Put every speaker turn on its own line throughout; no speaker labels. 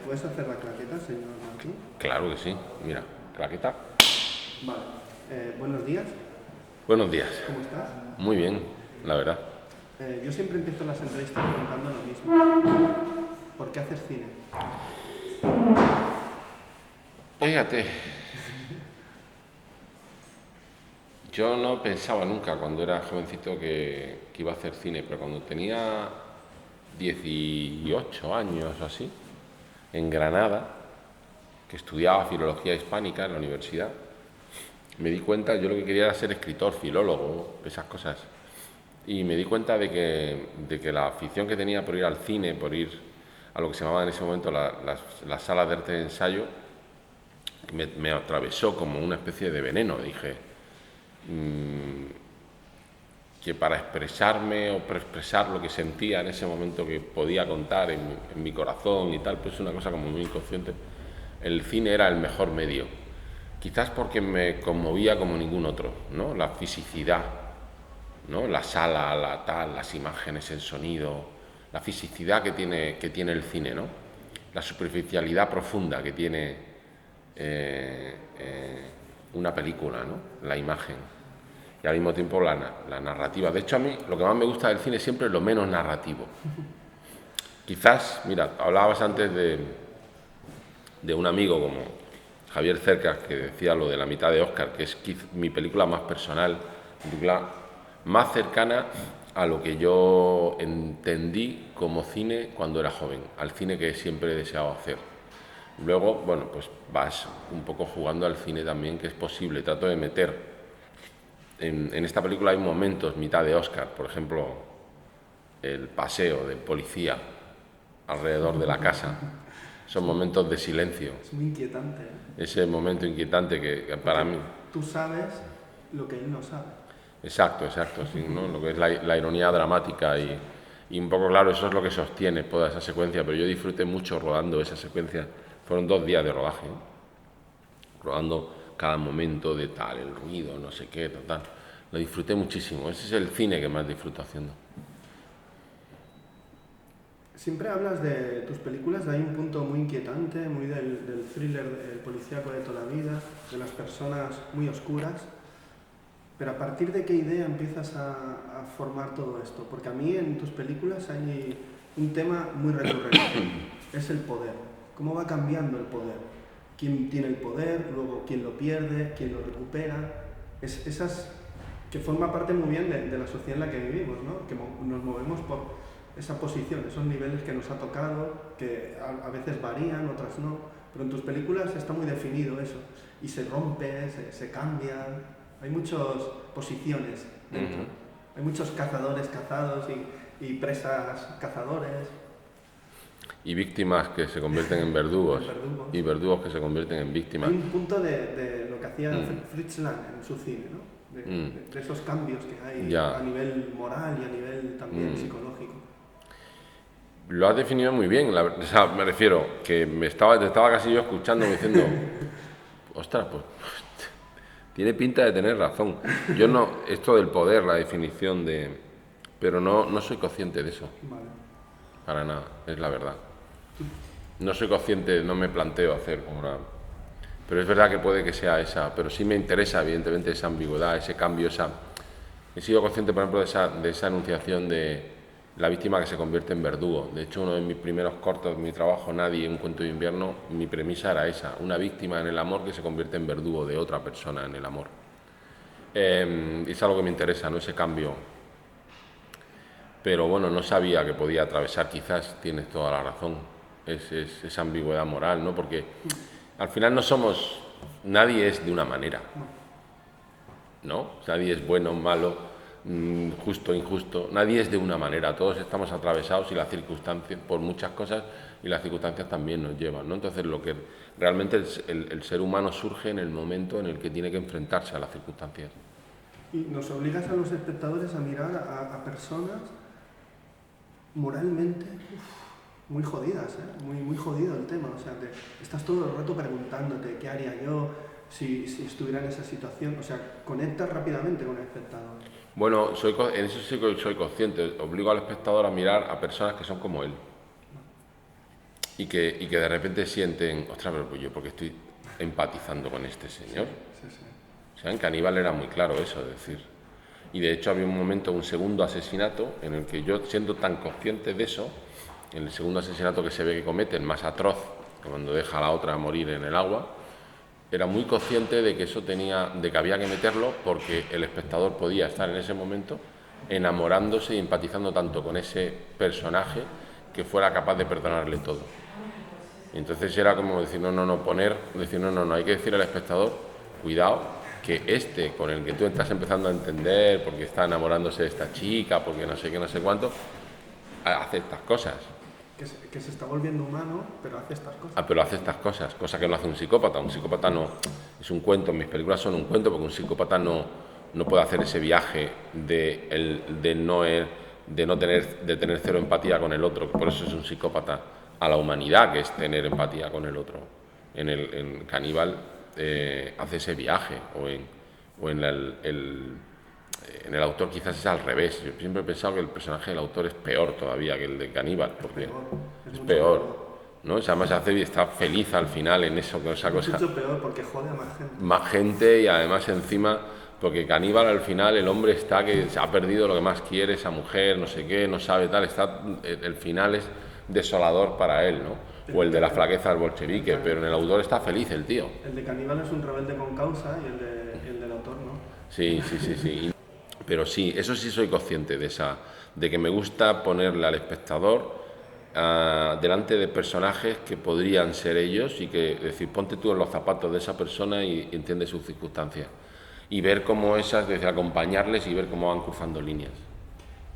¿Puedes hacer la claqueta, señor Martín?
Claro que sí. Mira, claqueta.
Vale. Buenos días,
Buenos días.
¿cómo estás?
Muy bien, la verdad.
Yo siempre empiezo las entrevistas preguntando lo mismo. ¿Por qué haces cine?
Fíjate, yo no pensaba nunca cuando era jovencito que iba a hacer cine, pero cuando tenía 18 años o así, en Granada, que estudiaba filología hispánica en la universidad, me di cuenta, yo lo que quería era ser escritor, filólogo, esas cosas. Y me di cuenta de que la afición que tenía por ir al cine, por ir a lo que se llamaba en ese momento las salas de arte de ensayo, me atravesó como una especie de veneno. Dije que para expresarme o para expresar lo que sentía en ese momento, que podía contar en mi corazón y tal, pues una cosa como muy inconsciente, el cine era el mejor medio. Quizás porque me conmovía como ningún otro, ¿no? La fisicidad, ¿no? La sala, las imágenes, el sonido, la fisicidad que tiene el cine, ¿no? La superficialidad profunda que tiene una película, ¿no? La imagen. Y al mismo tiempo la narrativa. De hecho, a mí lo que más me gusta del cine siempre es lo menos narrativo. Quizás, mira, hablabas antes de un amigo como Javier Cercas, que decía lo de La mitad de Oscar, que es mi película más personal, mi película más cercana a lo que yo entendí como cine cuando era joven, al cine que siempre he deseado hacer. Luego, bueno, pues vas un poco jugando al cine también, que es posible. Trato de meter en esta película hay momentos, mitad de Oscar, por ejemplo, el paseo del policía alrededor de la casa. Son momentos de silencio.
Es muy inquietante, ¿eh?
Ese momento inquietante que para mí...
Tú sabes lo que él no sabe.
Exacto, sí, ¿no? Lo que es la ironía dramática y un poco claro, eso es lo que sostiene toda esa secuencia, pero yo disfruté mucho rodando esa secuencia. Fueron 2 días de rodaje, ¿eh? Rodando cada momento de tal, el ruido, no sé qué, tal. Lo disfruté muchísimo. Ese es el cine que más disfruto haciendo.
Siempre hablas de tus películas, hay un punto muy inquietante, muy del thriller, del policíaco de toda la vida, de las personas muy oscuras. Pero ¿a partir de qué idea empiezas a formar todo esto? Porque a mí en tus películas hay un tema muy recurrente, es el poder. ¿Cómo va cambiando el poder? ¿Quién tiene el poder? Luego, ¿quién lo pierde? ¿Quién lo recupera? Esas que forma parte muy bien de la sociedad en la que vivimos, ¿no? Que nos movemos por esa posición, esos niveles que nos ha tocado, que a veces varían, otras no. Pero en tus películas está muy definido eso. Y se rompe, se cambia. Hay muchas posiciones dentro. Hay muchos cazadores cazados y presas cazadores.
Y víctimas que se convierten en verdugos.
Verdugos.
Y verdugos que se convierten en víctimas.
Hay un punto de lo que hacía Fritz Lang en su cine, ¿no? De esos cambios que hay a nivel moral y a nivel también psicológico.
Lo has definido muy bien, o sea, me refiero que te estaba casi yo escuchando diciendo, ostras, pues tiene pinta de tener razón. Yo no, esto del poder, la definición pero no soy consciente de eso.
Vale.
Para nada, es la verdad. No soy consciente, no me planteo hacer una... Pero es verdad que puede que sea esa, pero sí me interesa evidentemente esa ambigüedad, ese cambio, He sido consciente, por ejemplo, de esa enunciación de la víctima que se convierte en verdugo. De hecho, uno de mis primeros cortos, mi trabajo Nadie, un cuento de invierno, mi premisa era esa, una víctima en el amor que se convierte en verdugo de otra persona en el amor. Es algo que me interesa, ¿no? Ese cambio. Pero bueno, no sabía que podía atravesar, quizás tienes toda la razón, esa ambigüedad moral, ¿no? Porque al final nadie es de una manera, ¿no? Nadie es bueno, malo, justo, injusto, nadie es de una manera, todos estamos atravesados y las circunstancias, por muchas cosas, y las circunstancias también nos llevan, ¿no? Entonces lo que realmente el ser humano surge en el momento en el que tiene que enfrentarse a las circunstancias.
Y nos obligas a los espectadores a mirar a personas moralmente muy jodidas, ¿eh? Muy jodido el tema, o sea, estás todo el rato preguntándote qué haría yo si estuviera en esa situación, o sea, conectas rápidamente con el espectador.
Bueno, en eso sí que soy consciente, obligo al espectador a mirar a personas que son como él. y que de repente sienten, ostras, pero pues yo porque estoy empatizando con este señor.
Sí, sí.
O sea, en Caníbal era muy claro eso, es decir. Y de hecho había un momento, un segundo asesinato, en el que yo, siendo tan consciente de eso, en el segundo asesinato que se ve que comete, el más atroz, cuando deja a la otra morir en el agua, era muy consciente de que eso de que había que meterlo porque el espectador podía estar en ese momento enamorándose y empatizando tanto con ese personaje que fuera capaz de perdonarle todo. Y entonces era como decir, no, hay que decir al espectador, cuidado, que este con el que tú estás empezando a entender, porque está enamorándose de esta chica, porque no sé qué, no sé cuánto, hace estas cosas.
Que se está volviendo humano, pero hace estas cosas.
Pero hace estas cosas, cosa que no hace un psicópata. Un psicópata no, es un cuento, mis películas son un cuento, porque un psicópata no puede hacer ese viaje de tener cero empatía con el otro, por eso es un psicópata a la humanidad, que es tener empatía con el otro. En Caníbal hace ese viaje, o en el autor quizás es al revés. Yo siempre he pensado que el personaje del autor es peor todavía que el de Caníbal, porque es peor, ¿no? O sea, además está feliz al final en eso, con esa cosa.
Es mucho peor porque jode a más gente.
Más gente, y además encima, porque Caníbal al final el hombre está que se ha perdido lo que más quiere, esa mujer, no sé qué, no sabe tal, el final es desolador para él, ¿no? O el de la flaqueza del bolchevique, pero en el autor está feliz el tío.
El de Caníbal es un rebelde con causa y el del autor no.
Sí. Pero sí, eso sí soy consciente de que me gusta ponerle al espectador delante de personajes que podrían ser ellos, y que decir, ponte tú en los zapatos de esa persona y entiende sus circunstancias. Y ver cómo acompañarles y ver cómo van cruzando líneas.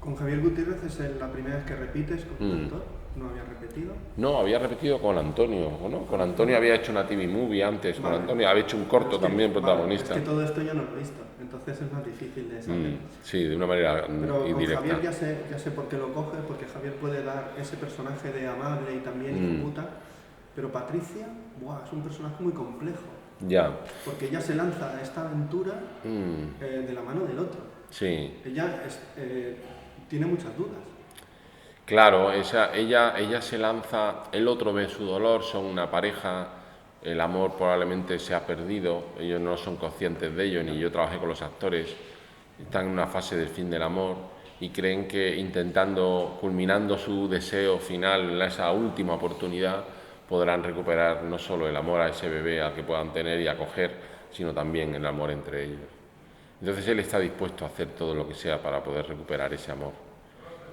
Con Javier Gutiérrez es la primera vez que repites con el actor. ¿No había repetido?
No, había repetido con Antonio, ¿no? Con Antonio había hecho una TV movie antes,
vale.
Con Antonio había hecho un corto también protagonista.
Es que todo esto yo no lo he visto, entonces es más difícil de saber.
Sí, de una manera
Pero
indirecta.
Con Javier ya sé por qué lo coge, porque Javier puede dar ese personaje de amable y también hijo puta, pero Patricia, es un personaje muy complejo.
Ya.
Porque ella se lanza a esta aventura de la mano del otro.
Sí.
Ella tiene muchas dudas.
Claro, ella se lanza, el otro ve su dolor, son una pareja, el amor probablemente se ha perdido, ellos no son conscientes de ello, ni yo trabajé con los actores, están en una fase del fin del amor y creen que culminando su deseo final en esa última oportunidad, podrán recuperar no solo el amor a ese bebé al que puedan tener y acoger, sino también el amor entre ellos. Entonces él está dispuesto a hacer todo lo que sea para poder recuperar ese amor.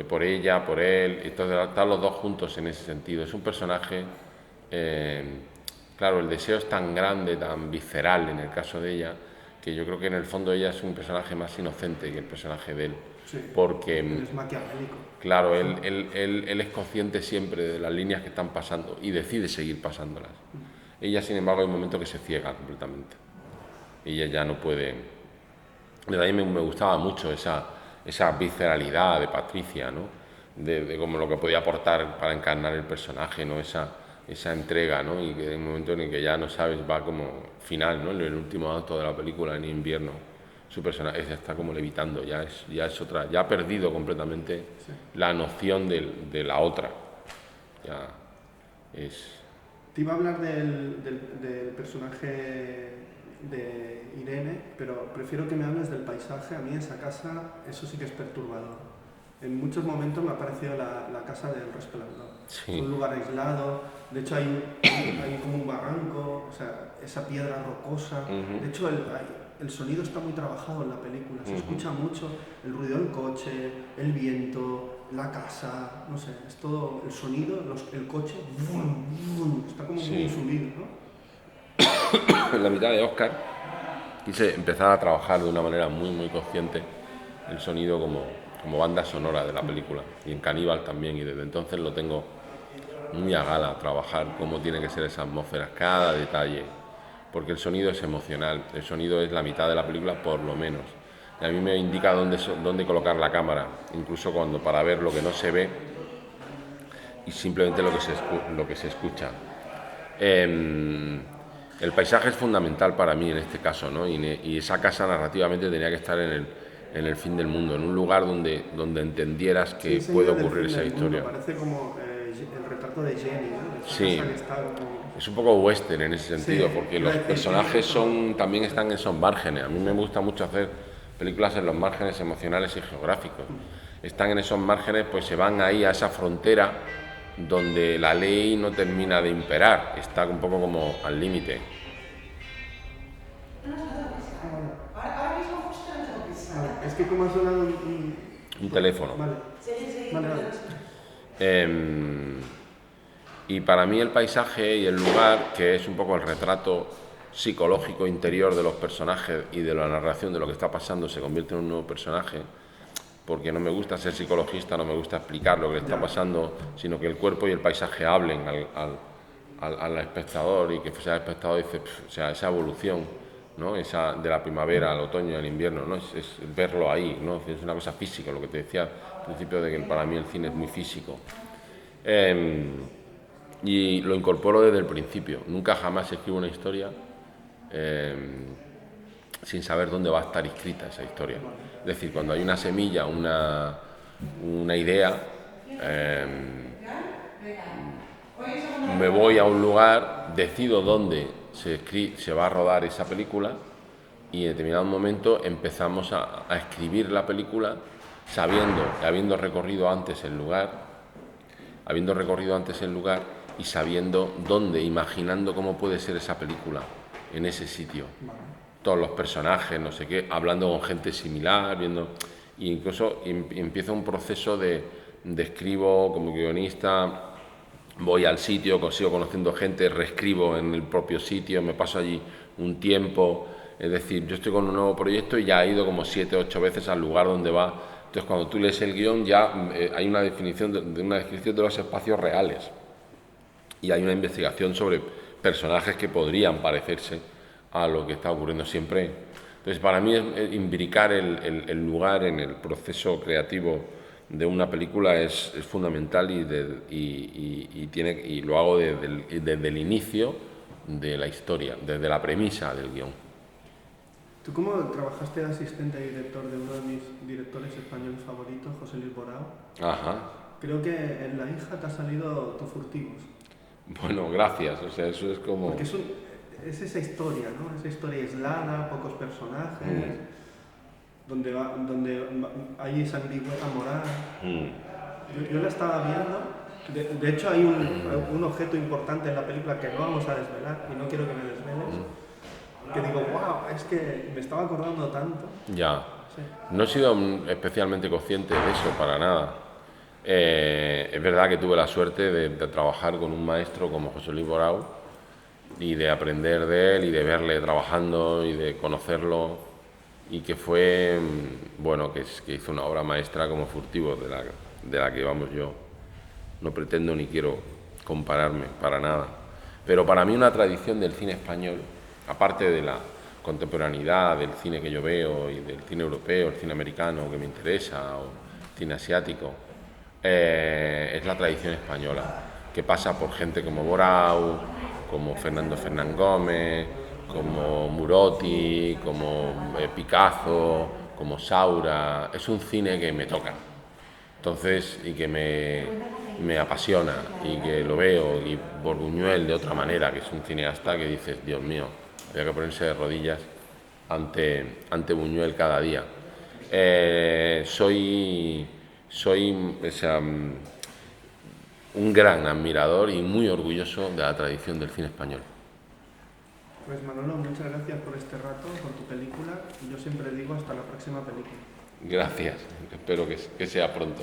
Por ella, por él, entonces están los dos juntos en ese sentido. Es un personaje, claro, el deseo es tan grande, tan visceral en el caso de ella, que yo creo que en el fondo ella es un personaje más inocente que el personaje de él.
Sí,
porque
es maquiavélico.
Claro, él es consciente siempre de las líneas que están pasando y decide seguir pasándolas. Ella, sin embargo, hay un momento que se ciega completamente. Ella ya no puede. A mí me gustaba mucho esa visceralidad de Patricia, ¿no? De como lo que podía aportar para encarnar el personaje, ¿no? Esa entrega, ¿no? Y que en un momento en el que ya no sabes, va como final, ¿no? En el último acto de la película, en invierno, su personaje ya está como levitando, ya es otra, ya ha perdido completamente la noción de la otra. Ya es.
Te iba a hablar del personaje de Irene, pero prefiero que me hables del paisaje. A mí esa casa, eso sí que es perturbador. En muchos momentos me ha parecido la casa del Resplandor.
Sí.
Es un lugar aislado, de hecho hay como un barranco, o sea, esa piedra rocosa. De hecho el sonido está muy trabajado en la película, se escucha mucho el ruido del coche, el viento, la casa, no sé, es todo el sonido, el coche, está como muy subido, ¿no?
En la mitad de Oscar quise empezar a trabajar de una manera muy, muy consciente el sonido como banda sonora de la película, y en Caníbal también, y desde entonces lo tengo muy a gala, trabajar cómo tiene que ser esa atmósfera, cada detalle, porque el sonido es emocional, el sonido es la mitad de la película por lo menos, y a mí me indica dónde colocar la cámara, incluso para ver lo que no se ve y simplemente lo que se escucha. El paisaje es fundamental para mí en este caso, ¿no? Y esa casa narrativamente tenía que estar en el fin del mundo, en un lugar donde entendieras que puede ocurrir esa historia.
Parece como el retrato de Jenny, ¿no? Esa
Sí.
casa que está como...
Es un poco western en ese sentido,
Sí,
porque
iba a
los
decir,
personajes
tiene
también están en esos márgenes. A mí me gusta mucho hacer películas en los márgenes emocionales y geográficos. Están en esos márgenes, pues se van ahí a esa frontera donde la ley no termina de imperar, está un poco como al límite.
Vale, es que como ha sonado
Un teléfono.
Vale, vale, vale.
Y para mí el paisaje y el lugar, que es un poco el retrato psicológico interior de los personajes y de la narración de lo que está pasando, se convierte en un nuevo personaje, porque no me gusta ser psicologista, no me gusta explicar lo que le está pasando, sino que el cuerpo y el paisaje hablen al espectador, y que sea el espectador dice, o sea, esa evolución, ¿no? Esa de la primavera al otoño al invierno, ¿no? Es verlo ahí, ¿no? Es una cosa física, lo que te decía al principio de que para mí el cine es muy físico. Y lo incorporo desde el principio. Nunca jamás escribo una historia sin saber dónde va a estar escrita esa historia. Es decir, cuando hay una semilla, una idea, me voy a un lugar, decido dónde se va a rodar esa película, y en determinado momento empezamos a escribir la película habiendo recorrido antes el lugar, y sabiendo dónde, imaginando cómo puede ser esa película en ese sitio. Todos los personajes, no sé qué, hablando con gente similar, viendo, e incluso empieza un proceso de escribo como guionista, voy al sitio, sigo conociendo gente, reescribo en el propio sitio, me paso allí un tiempo. Es decir, yo estoy con un nuevo proyecto y ya he ido como 7 o 8 veces al lugar donde va. Entonces, cuando tú lees el guión, ya hay una definición de una descripción de los espacios reales, y hay una investigación sobre personajes que podrían parecerse a lo que está ocurriendo siempre. Entonces, para mí imbricar el lugar en el proceso creativo de una película es fundamental, y lo hago desde el inicio de la historia, desde la premisa del guión.
Tú como trabajaste de asistente y director de uno de mis directores españoles favoritos, José Luis Borao,
Ajá.
creo que en La hija te ha salido Tu Furtivos.
Bueno, gracias. O sea, eso es como...
Porque es esa historia, ¿no? Esa historia aislada, pocos personajes, donde hay esa ambigüedad moral. Yo la estaba viendo. De hecho, hay un objeto importante en la película que no vamos a desvelar, y no quiero que me desveles, que digo, wow, es que me estaba acordando tanto.
Ya.
Sí.
No he sido especialmente consciente de eso, para nada. Es verdad que tuve la suerte de trabajar con un maestro como José Luis Borao, y de aprender de él, y de verle trabajando, y de conocerlo, y que fue, bueno, que hizo una obra maestra como Furtivos, de la que, vamos, yo no pretendo ni quiero compararme para nada. Pero para mí una tradición del cine español, aparte de la contemporaneidad del cine que yo veo, y del cine europeo, el cine americano que me interesa, o el cine asiático, es la tradición española, que pasa por gente como Borao, como Fernando Fernán Gómez, como Murotti, como Picazo, como Saura. Es un cine que me toca, entonces, y que me apasiona, y que lo veo, y por Buñuel de otra manera, que es un cineasta que dices, Dios mío, había que ponerse de rodillas ante Buñuel cada día. Soy un gran admirador y muy orgulloso de la tradición del cine español.
Pues Manolo, muchas gracias por este rato, por tu película. Yo siempre digo hasta la próxima película.
Gracias, espero que sea pronto.